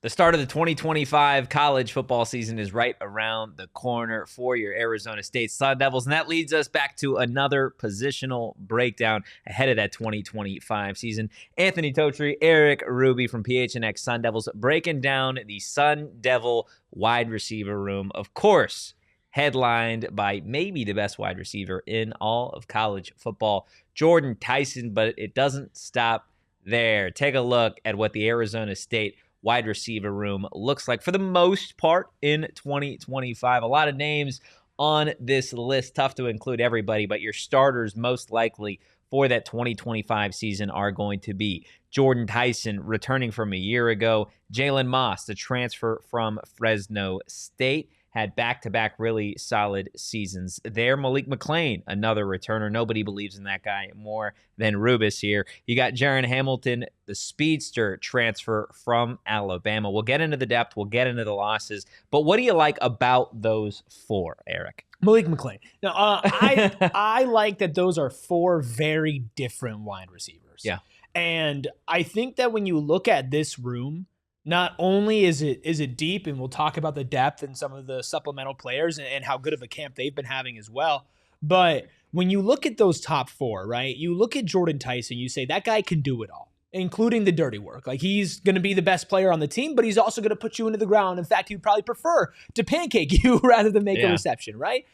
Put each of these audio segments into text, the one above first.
The start of the 2025 college football season is right around the corner for your Arizona State Sun Devils, and that leads us back to another positional breakdown ahead of that 2025 season. Anthony Totri, Eric Ruby from PHNX Sun Devils breaking down the Sun Devil wide receiver room, of course, headlined by maybe the best wide receiver in all of college football, Jordyn Tyson, but it doesn't stop there. Take a look at what the Arizona State wide receiver room looks like for the most part in 2025. A lot of names on this list, tough to include everybody, but your starters most likely for that 2025 season are going to be Jordyn Tyson, returning from a year ago, Jalen Moss, the transfer from Fresno State, had back-to-back really solid seasons there. Malik McClain, another returner. Nobody believes in that guy more than Rubis here. You got Jaren Hamilton, the speedster transfer from Alabama. We'll get into the depth. We'll get into the losses. But what do you like about those four, Eric? Malik McClain. Now, I like that those are four very different wide receivers. Yeah. And I think that when you look at this room, not only is it deep, and we'll talk about the depth and some of the supplemental players and how good of a camp they've been having as well, but when you look at those top four, right, you look at Jordyn Tyson, you say that guy can do it all, including the dirty work. Like, he's going to be the best player on the team, but he's also going to put you into the ground. In fact, he'd probably prefer to pancake you rather than make a reception, right?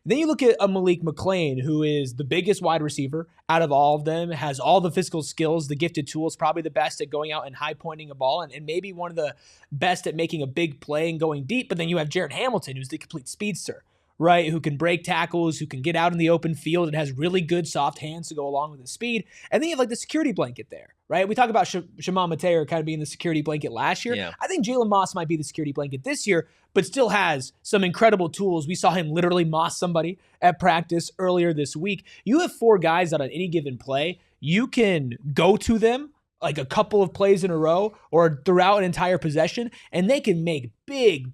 Then you look at a Malik McClain, who is the biggest wide receiver out of all of them, has all the physical skills, the gifted tools, probably the best at going out and high pointing a ball, and maybe one of the best at making a big play and going deep. But then you have Jaren Hamilton, who's the complete speedster, right? Who can break tackles, who can get out in the open field and has really good soft hands to go along with his speed. And then you have like the security blanket there, right? We talk about Shimon Mateer kind of being the security blanket last year. Yeah. I think Jalen Moss might be the security blanket this year, but still has some incredible tools. We saw him literally moss somebody at practice earlier this week. You have four guys that on any given play, you can go to them like a couple of plays in a row or throughout an entire possession, and they can make big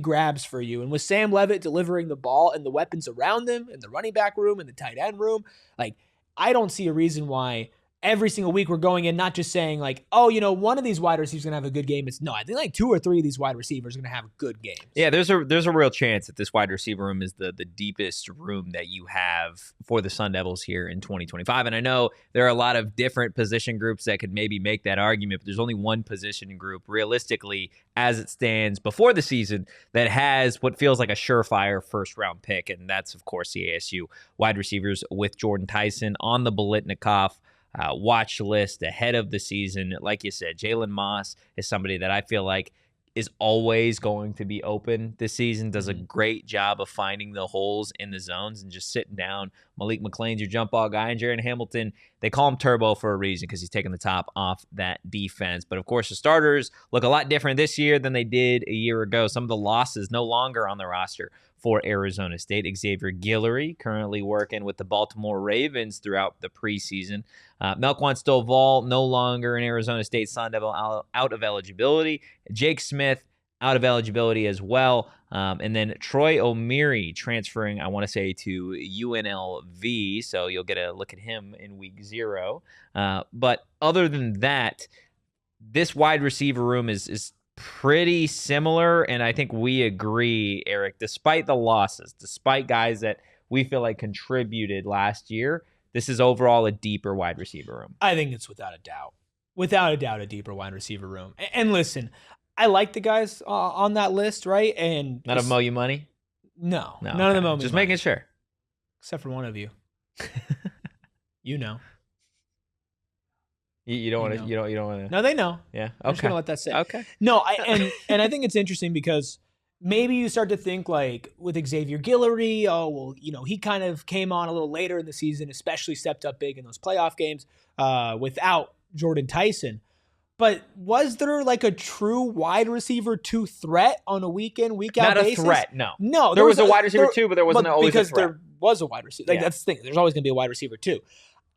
grabs for you. And with Sam Leavitt delivering the ball and the weapons around them in the running back room and the tight end room, like, I don't see a reason why every single week we're going in not just saying like, oh, you know, one of these wide receivers is going to have a good game. It's no, I think like two or three of these wide receivers are going to have good games. Yeah, there's a real chance that this wide receiver room is the deepest room that you have for the Sun Devils here in 2025. And I know there are a lot of different position groups that could maybe make that argument, but there's only one position group realistically as it stands before the season that has what feels like a surefire first-round pick, and that's, of course, the ASU wide receivers with Jordyn Tyson on the Biletnikoff watch list ahead of the season. Like you said, Jalen Moss is somebody that I feel like is always going to be open this season, does a great job of finding the holes in the zones and just sitting down. Malik McClain's your jump ball guy, and Jaren Hamilton, they call him Turbo for a reason because he's taking the top off that defense. But, of course, the starters look a lot different this year than they did a year ago. Some of the losses no longer on the roster for Arizona State. Xavier Guillory currently working with the Baltimore Ravens throughout the preseason. Melquan Stovall no longer an Arizona State Sun Devil, out of eligibility. Jake Smith out of eligibility as well. And then Troy O'Meary transferring, I want to say, to UNLV. So you'll get a look at him in week 0. But other than that, this wide receiver room is pretty similar, and I think we agree, Eric, despite the losses, despite guys that we feel like contributed last year, this is overall a deeper wide receiver room. I think it's without a doubt a deeper wide receiver room. And listen, I like the guys on that list, right? And none of them owe you money? No, none of them owe me just money. Making sure. Except for one of you. You know. You don't want to. You don't want to. No, they know. Yeah. Okay. I'm just gonna let that sit. Okay. No, and I think it's interesting because maybe you start to think like with Xavier Guillory, oh well, you know, he kind of came on a little later in the season, especially stepped up big in those playoff games without Jordyn Tyson. But was there like a true wide receiver 2 threat on a week in, week out basis? Not a threat, no. No, there was a wide receiver 2, but there wasn't always a threat. Because there was a wide receiver. Like, that's the thing. There's always going to be a wide receiver 2.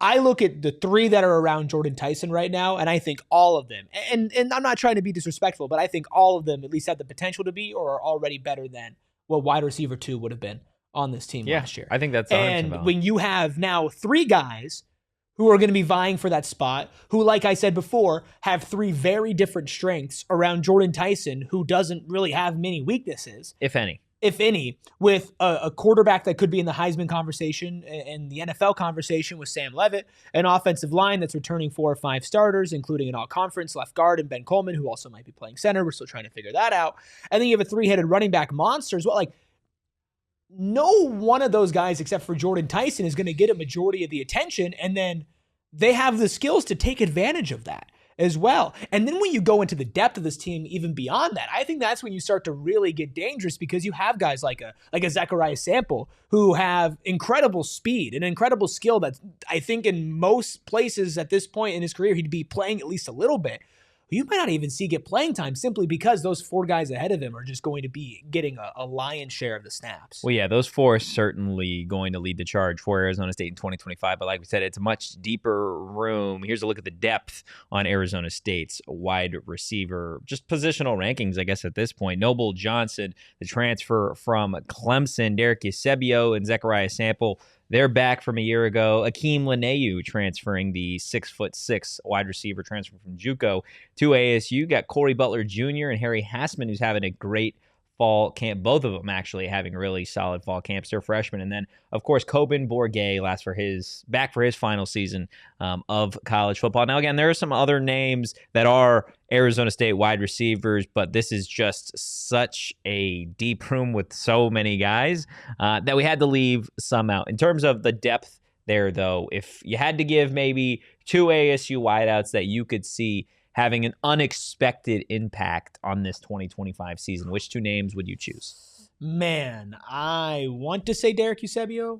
I look at the 3 that are around Jordyn Tyson right now, and I think all of them, and I'm not trying to be disrespectful, but I think all of them at least have the potential to be or are already better than what wide receiver 2 would have been on this team last year. I think that's and when you have now 3 guys who are going to be vying for that spot, who, like I said before, have three very different strengths around Jordyn Tyson, who doesn't really have many weaknesses. If any, with a quarterback that could be in the Heisman conversation and the NFL conversation with Sam Leavitt, an offensive line that's returning 4 or 5 starters, including an all-conference left guard and Ben Coleman, who also might be playing center. We're still trying to figure that out. And then you have a 3-headed running back monster as well. Like, no one of those guys except for Jordyn Tyson is going to get a majority of the attention, and then they have the skills to take advantage of that as well. And then when you go into the depth of this team, even beyond that, I think that's when you start to really get dangerous, because you have guys like a Zechariah Sample who have incredible speed and incredible skill that I think in most places at this point in his career, he'd be playing at least a little bit. You might not even see get playing time simply because those 4 guys ahead of him are just going to be getting a lion's share of the snaps. Well, yeah, those 4 are certainly going to lead the charge for Arizona State in 2025. But like we said, it's a much deeper room. Here's a look at the depth on Arizona State's wide receiver, just positional rankings, I guess, at this point. Noble Johnson, the transfer from Clemson, Derek Eusebio, and Zechariah Sample. They're back from a year ago. Akeem Lineu transferring, the 6'6" wide receiver transfer from JUCO to ASU. Got Corey Butler Jr. and Harry Hassman, who's having a great fall camp. Both of them actually having really solid fall camps. They're freshmen. And then, of course, Coben Bourget back for his final season of college football. Now, again, there are some other names that are Arizona State wide receivers, but this is just such a deep room with so many guys that we had to leave some out. In terms of the depth there, though, if you had to give maybe 2 ASU wideouts that you could see having an unexpected impact on this 2025 season, which 2 names would you choose? Man, I want to say Derek Eusebio,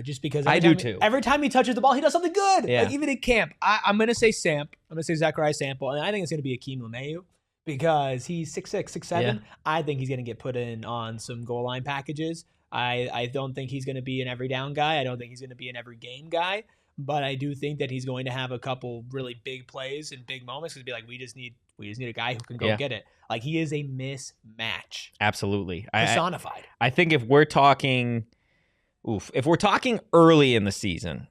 just because I do too. Every time he touches the ball, he does something good. Yeah. Like even in camp, I'm going to say Samp. I'm going to say Zechariah Sample, and I think it's going to be Akeem Lineu because he's 6'6", 6'7". Yeah. I think he's going to get put in on some goal line packages. I don't think he's going to be an every down guy. I don't think he's going to be an every game guy. But I do think that he's going to have a couple really big plays and big moments. Because be like, we just need a guy who can go get it. Like, he is a mismatch. Absolutely. Personified. I think if we're talking early in the season,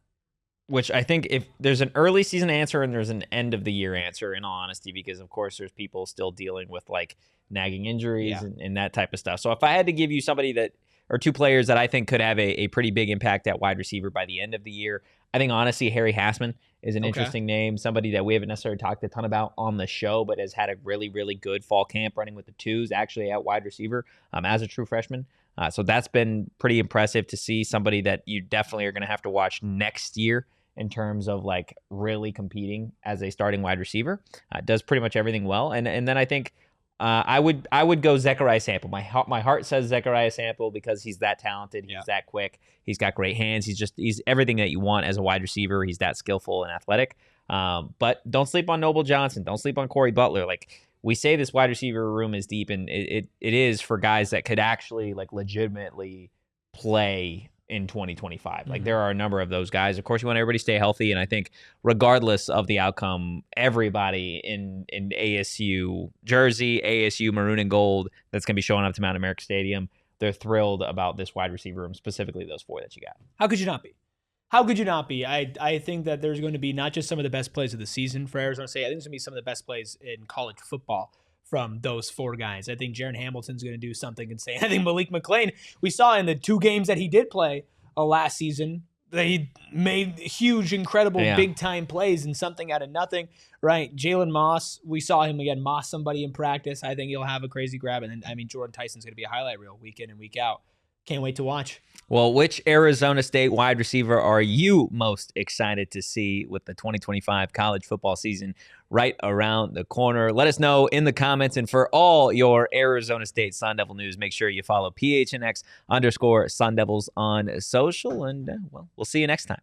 which I think if there's an early season answer and there's an end of the year answer, in all honesty, because of course there's people still dealing with like nagging injuries and that type of stuff. So if I had to give you somebody that, or 2 players that I think could have a pretty big impact at wide receiver by the end of the year, I think honestly Harry Hassman is an interesting name, somebody that we haven't necessarily talked a ton about on the show, but has had a really, really good fall camp running with the 2s actually at wide receiver as a true freshman. So that's been pretty impressive to see, somebody that you definitely are going to have to watch next year in terms of like really competing as a starting wide receiver. Does pretty much everything well. And then I think I would go Zechariah Sample. My heart says Zechariah Sample because he's that talented. He's that quick. He's got great hands. He's everything that you want as a wide receiver. He's that skillful and athletic. But don't sleep on Noble Johnson. Don't sleep on Corey Butler. Like, we say this wide receiver room is deep, and it is for guys that could actually like legitimately play in 2025. Like, there are a number of those guys. Of course, you want everybody to stay healthy, and I think regardless of the outcome, everybody in ASU jersey, ASU maroon and gold that's going to be showing up to Mount America Stadium, they're thrilled about this wide receiver room, specifically those 4 that you got. How could you not be? How could you not be? I think that there's going to be not just some of the best plays of the season for Arizona State. I think there's going to be some of the best plays in college football from those 4 guys. I think Jaren Hamilton's going to do something insane. I think Malik McClain, we saw in the 2 games that he did play last season, that he made huge, incredible, big-time plays and something out of nothing, right? Jalen Moss, we saw him again moss somebody in practice. I think he'll have a crazy grab. And then, I mean, Jordyn Tyson's going to be a highlight reel week in and week out. Can't wait to watch. Well, which Arizona State wide receiver are you most excited to see with the 2025 college football season right around the corner? Let us know in the comments. And for all your Arizona State Sun Devil news, make sure you follow PHNX _Sun Devils on social. And, well, we'll see you next time.